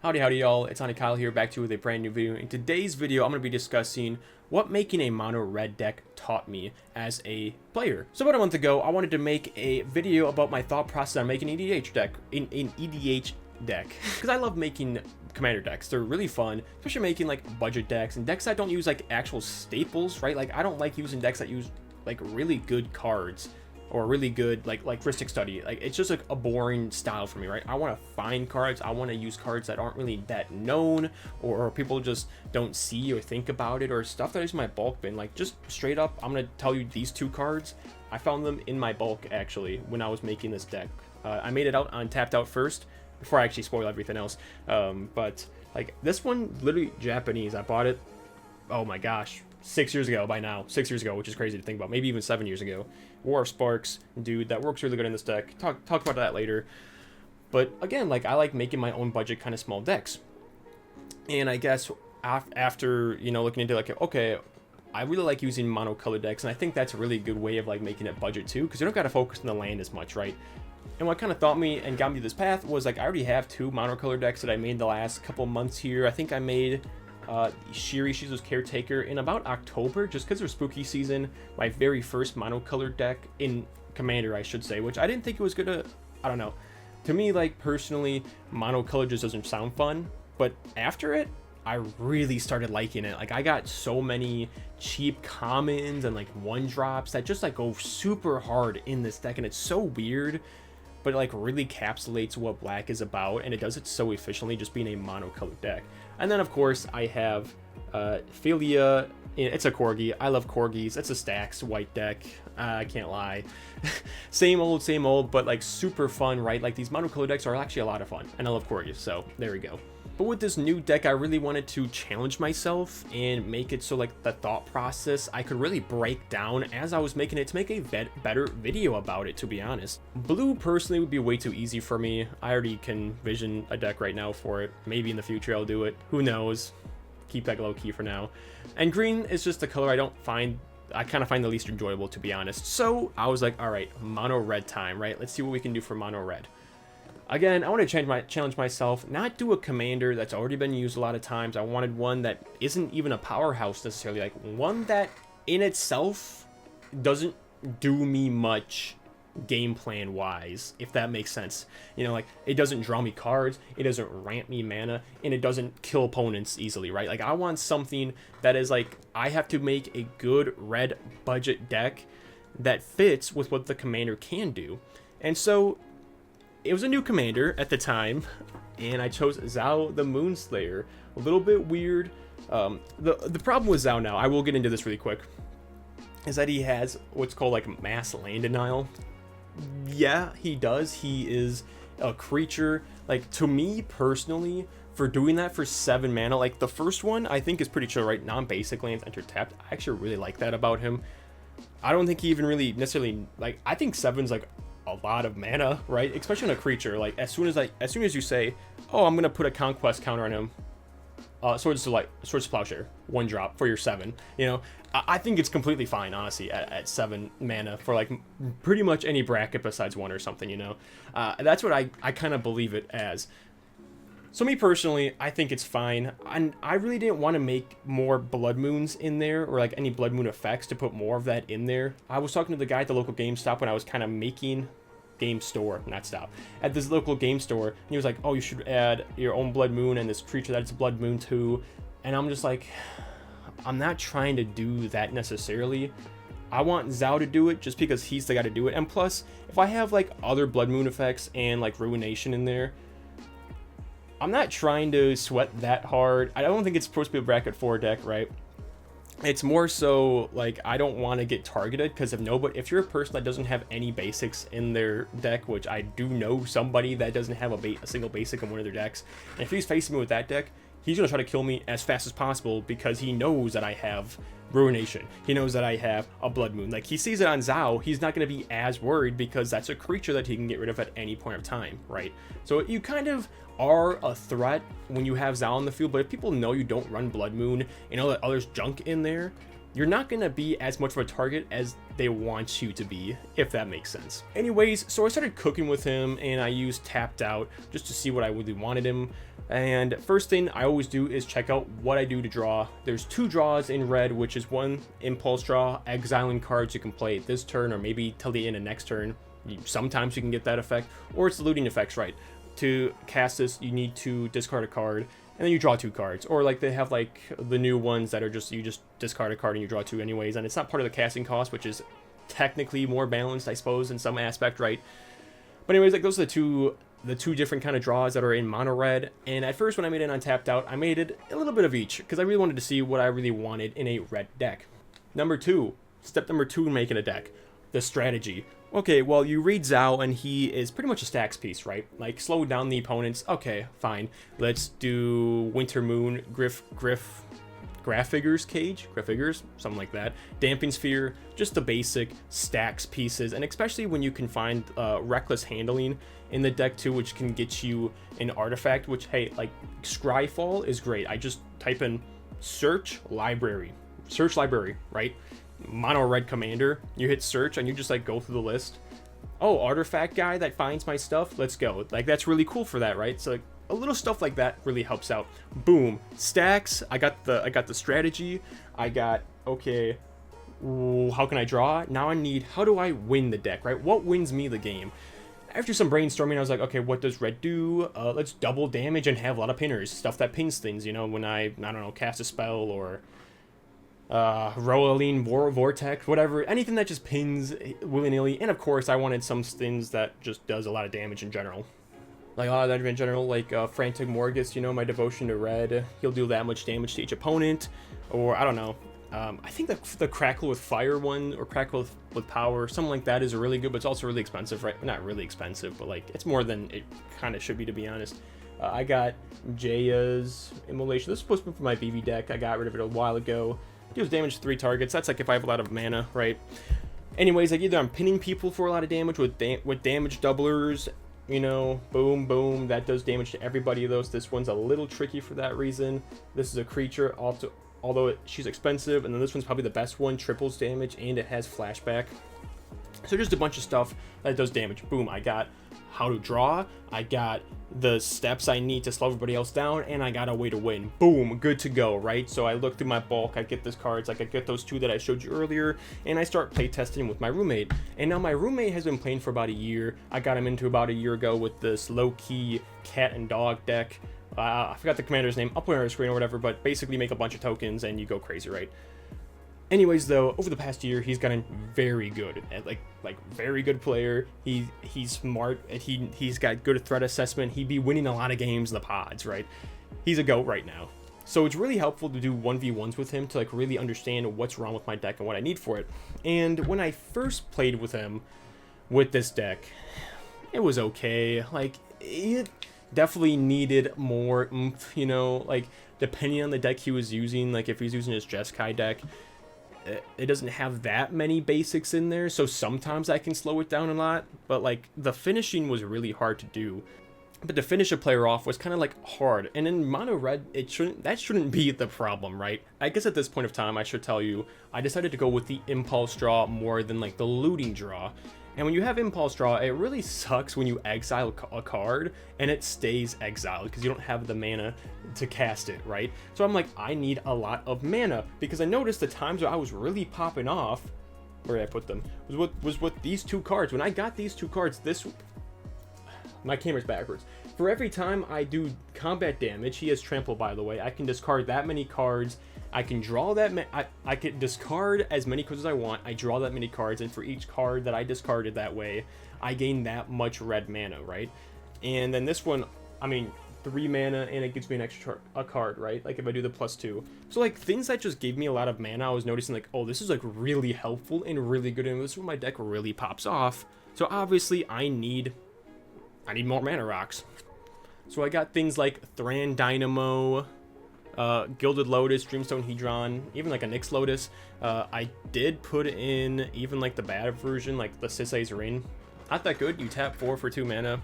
Howdy y'all, it's Kyle here, back to you with a brand new video. In today's video, I'm going to be discussing what making a mono red deck taught me as a player. So about a month ago, I wanted to make a video about my thought process on making an EDH deck, because I love making commander decks. They're really fun, especially making like budget decks and decks that don't use like actual staples, right? Like I don't like using decks that use like really good cards or really good like Ristic Study. Like it's just like a boring style for me, right? I want to find cards, I want to use cards that aren't really that known, or people just don't see or think about it, or stuff that is in my bulk bin. Like just straight up, I'm gonna tell you these two cards, I found them in my bulk actually when I was making this deck. I made it out on Tapped Out first before I actually spoil everything else. But like this one, literally Japanese. I bought it, oh my gosh, 6 years ago by now. 6 years ago, which is crazy to think about. Maybe even 7 years ago. War of Sparks, dude, that works really good in this deck. Talk about that later. But again, like I like making my own budget kind of small decks. And I guess after, you know, looking into like, okay, I really like using monocolored decks, and I think that's a really good way of like making it budget too, because you don't got to focus on the land as much, right? And what kind of thought me and got me this path was like I already have two monocolored decks that I made the last couple months here. I think I made Shiri Shizu's Caretaker in about October, just because it was spooky season. My very first monocolored deck in Commander, I should say, which I didn't think it was gonna, I don't know. To me, like personally, monocolored just doesn't sound fun, but after it, I really started liking it. Like I got so many cheap commons and like one drops that just like go super hard in this deck, and it's so weird, but it like really encapsulates what black is about, and it does it so efficiently, just being a monocolored deck. And then of course I have Philia. It's a corgi. I love corgis. It's a stacks white deck. I can't lie. same old, but like super fun, right? Like these monocolored decks are actually a lot of fun, and I love corgis, so there we go. But with this new deck, I really wanted to challenge myself and make it so like the thought process I could really break down as I was making it to make a better video about it, to be honest. Blue personally would be way too easy for me. I already can vision a deck right now for it. Maybe in the future I'll do it. Who knows? Keep that low key for now. And green is just the color I kind of find the least enjoyable, to be honest. So I was like, all right, mono red time, right? Let's see what we can do for mono red. Again, I want to challenge myself, not do a commander that's already been used a lot of times. I wanted one that isn't even a powerhouse necessarily, like one that in itself doesn't do me much game plan wise, if that makes sense. You know, like it doesn't draw me cards, it doesn't ramp me mana, and it doesn't kill opponents easily, right? Like I want something that is like, I have to make a good red budget deck that fits with what the commander can do. And so it was a new commander at the time, and I chose Zhao the Moon Slayer. A little bit weird. The problem with Zhao now, I will get into this really quick, is that he has what's called like mass land denial. Yeah, he does. He is a creature. Like to me personally, for doing that for 7 mana, like the first one I think is pretty chill, right? Non-basic lands enter tapped. I actually really like that about him. I don't think he even really necessarily, like, I think 7's like a lot of mana, right? Especially on a creature. Like as soon as you say, oh, I'm gonna put a conquest counter on him, Swords to Plowshare, 1 drop for your 7, you know, I think it's completely fine, honestly, at 7 mana for like pretty much any bracket besides 1 or something, you know. That's what I kind of believe it as. So me personally, I think it's fine, and I really didn't want to make more Blood Moons in there, or like any Blood Moon effects to put more of that in there. I was talking to the guy at the local GameStop when I was kind of making at this local game store, and he was like, oh, you should add your own Blood Moon and this creature that's Blood Moon too. And I'm just like, I'm not trying to do that necessarily. I want Zhao to do it just because he's the guy to do it. And plus, if I have like other Blood Moon effects and like Ruination in there, I'm not trying to sweat that hard. I don't think it's supposed to be a bracket 4 deck, right? It's more so like I don't want to get targeted, because if you're a person that doesn't have any basics in their deck, which I do know somebody that doesn't have a single basic in one of their decks, and if he's facing me with that deck, he's going to try to kill me as fast as possible because he knows that I have Ruination. He knows that I have a Blood Moon. Like he sees it on Zhao, he's not going to be as worried because that's a creature that he can get rid of at any point of time, right? So you kind of are a threat when you have Zhao on the field, but if people know you don't run Blood Moon and know that others junk in there, you're not going to be as much of a target as they want you to be, if that makes sense. Anyways, so I started cooking with him, and I used Tapped Out just to see what I really wanted him. And first thing I always do is check out what I do to draw. There's 2 draws in red, which is 1 impulse draw, exiling cards you can play this turn or maybe till the end of next turn. Sometimes you can get that effect, or it's the looting effects, right? To cast this, you need to discard a card, and then you draw 2 cards. Or like they have like the new ones that are just, you just discard a card and you draw 2 anyways, and it's not part of the casting cost, which is technically more balanced, I suppose, in some aspect, right? But anyways, like those are the two different kind of draws that are in mono red. And at first when I made it on Tapped Out, I made it a little bit of each because I really wanted to see what I really wanted in a red deck. Step number 2 in making a deck, the strategy. Okay, well, you read Zhao and he is pretty much a stacks piece, right? Like slow down the opponents. Okay, fine. Let's do Winter Moon, Graph-Figures Cage? Graph-Figures? Something like that. Damping Sphere, just the basic stacks pieces, and especially when you can find Reckless Handling in the deck too, which can get you an artifact, which, hey, like, Scryfall is great. I just type in search library, right? Mono red commander, you hit search and you just like go through the list. Oh, artifact guy that finds my stuff, let's go. Like that's really cool for that, right? So like a little stuff like that really helps out. Boom, stacks. I got the strategy. I got, okay, how can I draw? Now I need, how do I win the deck, right? What wins me the game? After some brainstorming, I was like, okay, what does red do? Let's double damage and have a lot of pinners, stuff that pins things, you know, when I don't know, cast a spell or Roaline, Vortex, whatever, anything that just pins willy-nilly. And of course, I wanted some things that just does a lot of damage in general. Like a lot of damage in general, like Frantic Morgus, you know, my devotion to red. He'll do that much damage to each opponent. Or, I don't know. I think the Crackle with Fire one, or Crackle with Power, something like that is really good, but it's also really expensive, right? Not really expensive, but like, it's more than it kind of should be, to be honest. I got Jaya's Immolation. This is supposed to be for my BB deck. I got rid of it a while ago. Deals damage to 3 targets. That's like if I have a lot of mana, right? Anyways, like either I'm pinning people for a lot of damage with damage doublers, you know, boom, boom. That does damage to everybody of those. This one's a little tricky for that reason. This is a creature, also, although she's expensive, and then this one's probably the best one, triples damage, and it has flashback. So just a bunch of stuff that does damage. Boom, I got how to draw, I got the steps I need to slow everybody else down, and I got a way to win. Boom, good to go, right? So I look through my bulk, I get these cards, like I get those 2 that I showed you earlier, and I start playtesting with my roommate. And now my roommate has been playing for about a year. I got him into about a year ago with this low-key cat and dog deck. I forgot the commander's name, I'll put it on our screen or whatever, but basically make a bunch of tokens and you go crazy, right? Anyways, though, over the past year, he's gotten very good at like very good player. He's smart. He's got good threat assessment. He'd be winning a lot of games in the pods, right? He's a GOAT right now. So it's really helpful to do 1v1s with him to like really understand what's wrong with my deck and what I need for it. And when I first played with him with this deck, it was okay. Like it definitely needed more oomph, you know, like depending on the deck he was using. Like if he's using his Jeskai deck, it doesn't have that many basics in there, so sometimes I can slow it down a lot, but like the finishing was really hard to do. But to finish a player off was kind of like hard, and in mono red that shouldn't be the problem, right? I guess at this point of time I should tell you I decided to go with the impulse draw more than like the looting draw. And when you have impulse draw, it really sucks when you exile a card and it stays exiled because you don't have the mana to cast it, right? So I'm like, I need a lot of mana because I noticed the times where I was really popping off, where did I put them, was with these 2 cards. When I got these 2 cards, my camera's backwards. For every time I do combat damage, he has trample, by the way, I can discard that many cards. I can draw that I can discard as many cards as I want. I draw that many cards, and for each card that I discarded that way, I gain that much red mana, right? And then this one, I mean, 3 mana, and it gives me an extra card, right? Like if I do the +2. So like things that just gave me a lot of mana, I was noticing like, oh, this is like really helpful and really good, and this is where my deck really pops off. So obviously I need more mana rocks. So I got things like Thran Dynamo, Gilded Lotus, Dreamstone Hedron, even like a Nyx Lotus. I did put in even like the bad version, like the Sisei's Ring. Not that good. You tap 4 for 2 mana,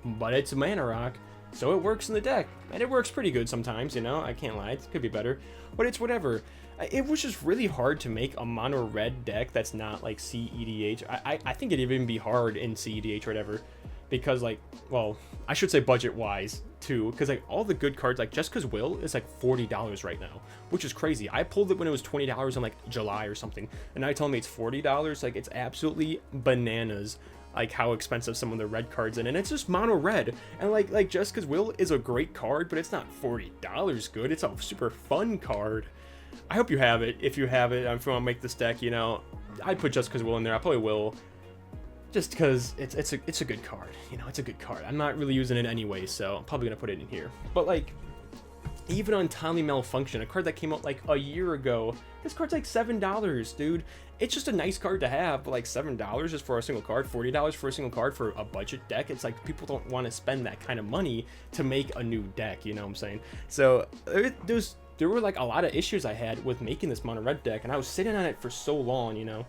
but it's a mana rock, so it works in the deck, and it works pretty good sometimes, you know, I can't lie, it could be better, but it's whatever. It was just really hard to make a mono red deck that's not like CEDH. I think it'd even be hard in CEDH or whatever. because like, well, I should say budget wise too, because like all the good cards, like Jessica's Will is like $40 right now, which is crazy. I pulled it when it was $20 in like July or something, and now you're telling me it's $40. Like, it's absolutely bananas, like how expensive some of the red cards in, and it's just mono red. And like Jessica's Will is a great card, but it's not $40 good. It's a super fun card. I hope you have it. If you have it, if you want to make this deck, you know, I'd put Jessica's Will in there. I probably will, just because it's a good card. You know, it's a good card. I'm not really using it anyway, so I'm probably gonna put it in here. But like, even Untimely Malfunction, a card that came out like a year ago, this card's like $7, dude. It's just a nice card to have, but like $7 just for a single card, $40 for a single card for a budget deck. It's like people don't want to spend that kind of money to make a new deck, you know what I'm saying? So there were like a lot of issues I had with making this mono red deck, and I was sitting on it for so long, you know,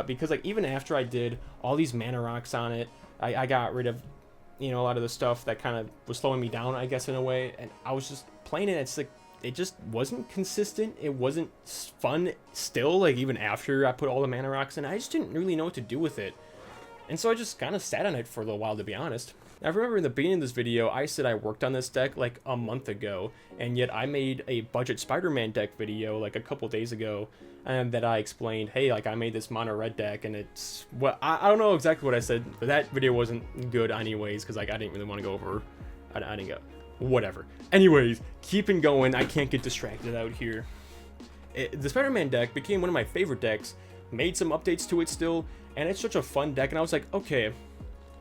because like even after I did all these mana rocks on it, I got rid of, you know, a lot of the stuff that kind of was slowing me down, I guess, in a way, and I was just playing it. It's like, it just wasn't consistent. It wasn't fun still, like even after I put all the mana rocks in. I just didn't really know what to do with it, and so I just kind of sat on it for a little while, to be honest. I remember in the beginning of this video, I said I worked on this deck like a month ago, and yet I made a budget Spider-Man deck video like a couple days ago, and that I explained, hey, like I made this mono red deck, and it's, well, I don't know exactly what I said, but that video wasn't good anyways, because like I didn't really want to go over, I didn't go, whatever. Anyways, keeping going, I can't get distracted out here. The Spider-Man deck became one of my favorite decks, made some updates to it still, and it's such a fun deck, and I was like, okay,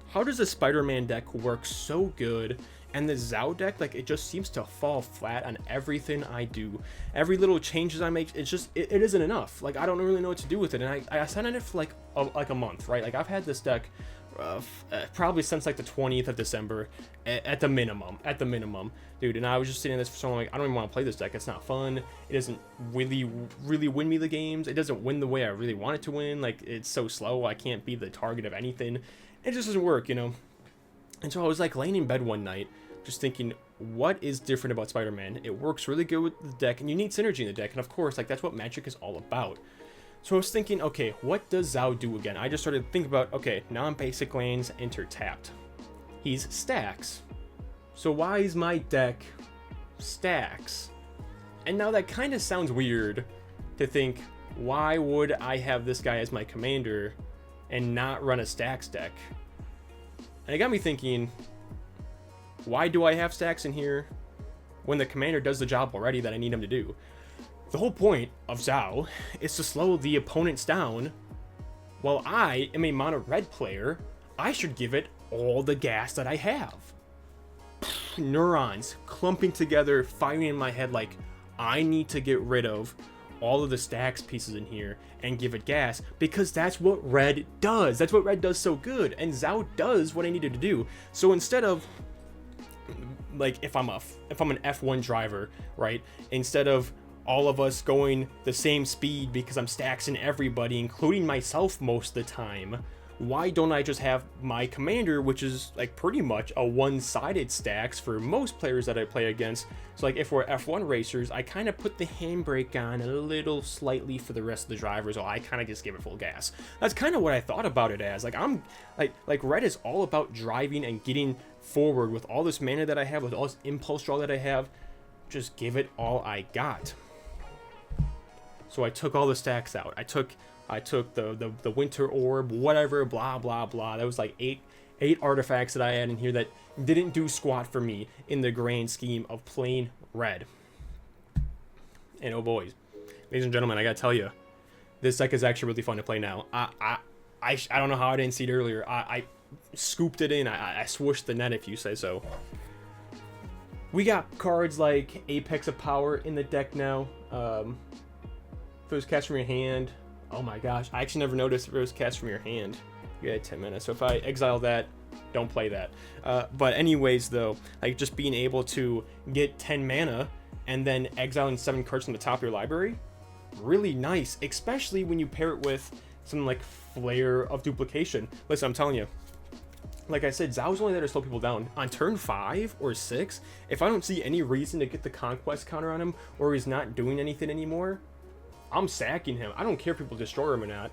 how does the Spider-Man deck work so good, and the Zhao deck, like, it just seems to fall flat on everything I do. Every little changes I make, it's just, it isn't enough. Like, I don't really know what to do with it, and I sat on it for like a month, right? Like, I've had this deck probably since like the 20th of December at the minimum, dude, and I was just sitting in this for so long, like, I don't even want to play this deck. It's not fun. It doesn't really win me the games. It doesn't win the way I really want it to win. Like, it's so slow, I can't be the target of anything. It just doesn't work, you know. And so I was like laying in bed one night just thinking, what is different about Spider-Man? It works really good with the deck, and you need synergy in the deck, and of course, like, that's what Magic is all about. So I was thinking, okay, what does Zhao do again? I just started thinking about, okay, non-basic lands enter tapped. He's stacks. So why is my deck stacks? And now that kind of sounds weird to think, why would I have this guy as my commander and not run a stacks deck? And it got me thinking, why do I have stacks in here when the commander does the job already that I need him to do? The whole point of Zhao is to slow the opponents down. While I am a mono red player, I should give it all the gas that I have. Neurons clumping together, firing in my head like, I need to get rid of all of the stacks pieces in here and give it gas, because that's what red does. That's what red does so good, and Zhao does what I needed to do. So instead of, like, if I'm an F1 driver, right, instead of all of us going the same speed because I'm stacksing everybody, including myself most of the time, why don't I just have my commander, which is like pretty much a one-sided stacks for most players that I play against. So like if we're F1 racers, I kind of put the handbrake on a little slightly for the rest of the drivers, or I kind of just give it full gas. That's kind of what I thought about it as. Like, I'm like red is all about driving and getting forward with all this mana that I have, with all this impulse draw that I have. Just give it all I got. So I took all the stacks out. I took the winter orb, whatever, blah blah blah. That was like eight artifacts that I had in here that didn't do squat for me in the grand scheme of playing red. And oh boys, ladies and gentlemen, I gotta tell you, this deck is actually really fun to play now. I don't know how I didn't see it earlier. I scooped it in. I swooshed the net, if you say so. We got cards like Apex of Power in the deck now. If it was cast from your hand, oh my gosh, I actually never noticed if it was cast from your hand. You had 10 minutes, so if I exile that, don't play that. But anyways, though, like just being able to get 10 mana and then exiling 7 cards from the top of your library, really nice, especially when you pair it with something like Flare of Duplication. Listen, I'm telling you, like I said, Zhao's only there to slow people down. On turn 5 or 6, if I don't see any reason to get the Conquest counter on him, or he's not doing anything anymore, I'm sacking him. I don't care if people destroy him or not.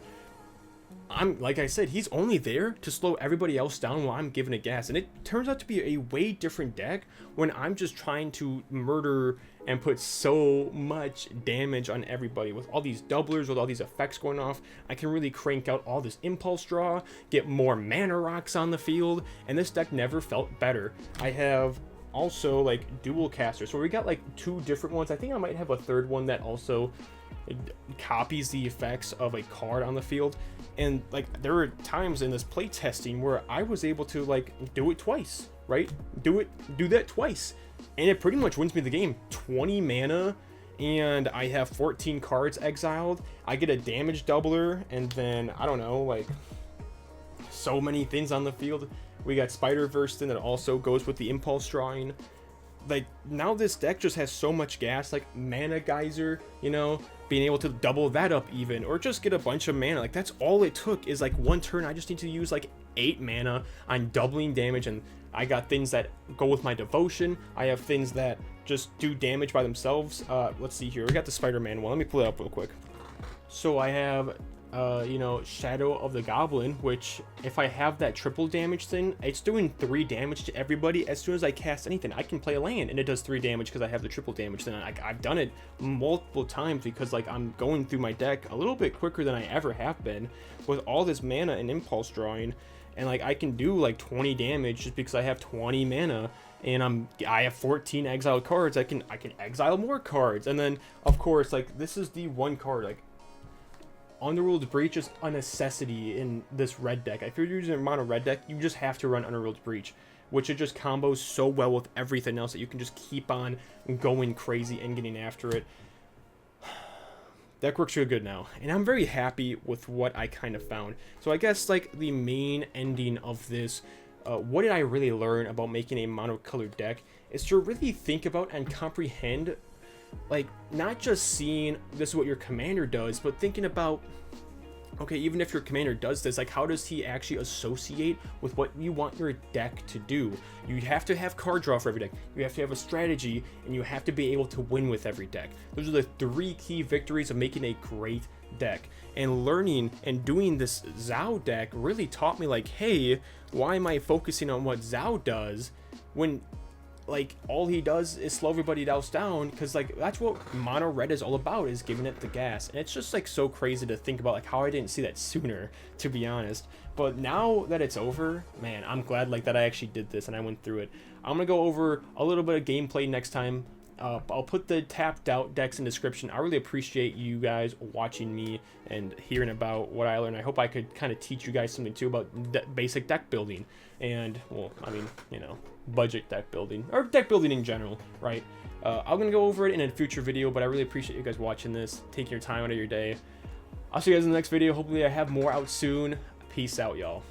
like I said, he's only there to slow everybody else down while I'm giving it gas. And it turns out to be a way different deck when I'm just trying to murder and put so much damage on everybody. With all these doublers, with all these effects going off, I can really crank out all this impulse draw, get more mana rocks on the field, and this deck never felt better. I have also like dual casters, so we got like 2 different ones. I think I might have a third one that also copies the effects of a card on the field. And like there were times in this play testing where I was able to like do it twice, right? Do that twice, and it pretty much wins me the game. 20 mana, and I have 14 cards exiled. I get a damage doubler, and then I don't know, like so many things on the field. We got Spider-Verse then that also goes with the impulse drawing. Like now this deck just has so much gas, like Mana Geyser, you know, being able to double that up even, or just get a bunch of mana. Like that's all it took, is like 1 turn. I just need to use like 8 mana on doubling damage, and I got things that go with my devotion. I have things that just do damage by themselves. Let's see here. We got the Spider-Man one. Let me pull it up real quick. So I have you know, Shadow of the Goblin, which if I have that triple damage thing, it's doing 3 damage to everybody. As soon as I cast anything, I can play a land and it does 3 damage because I have the triple damage thing. I've done it multiple times because like I'm going through my deck a little bit quicker than I ever have been with all this mana and impulse drawing, and like I can do like 20 damage just because I have 20 mana. And I have 14 exiled cards. I can exile more cards, and then of course like this is the one card, like Underworld's Breach is a necessity in this red deck. If you're using a mono red deck, you just have to run Underworld's Breach, which it just combos so well with everything else that you can just keep on going crazy and getting after it. Deck works really good now, and I'm very happy with what I kind of found. So I guess like the main ending of this, what did I really learn about making a monocolored deck, is to really think about and comprehend, like not just seeing this is what your commander does, but thinking about, okay, even if your commander does this, like how does he actually associate with what you want your deck to do? You have to have card draw for every deck, you have to have a strategy, and you have to be able to win with every deck. Those are the 3 key victories of making a great deck. And learning and doing this Zhao deck really taught me like, hey, why am I focusing on what Zhao does when like all he does is slow everybody else down? Because like that's what mono red is all about, is giving it the gas. And it's just like so crazy to think about like how I didn't see that sooner, to be honest. But now that it's over, man, I'm glad like that I actually did this and I went through it. I'm gonna go over a little bit of gameplay next time. I'll put the tapped out decks in description. I really appreciate you guys watching me and hearing about what I learned. I hope I could kind of teach you guys something too about basic deck building and, well, I mean, you know, budget deck building or deck building in general, right? I'm gonna go over it in a future video, but I really appreciate you guys watching this, taking your time out of your day. I'll see you guys in the next video. Hopefully I have more out soon. Peace out, y'all.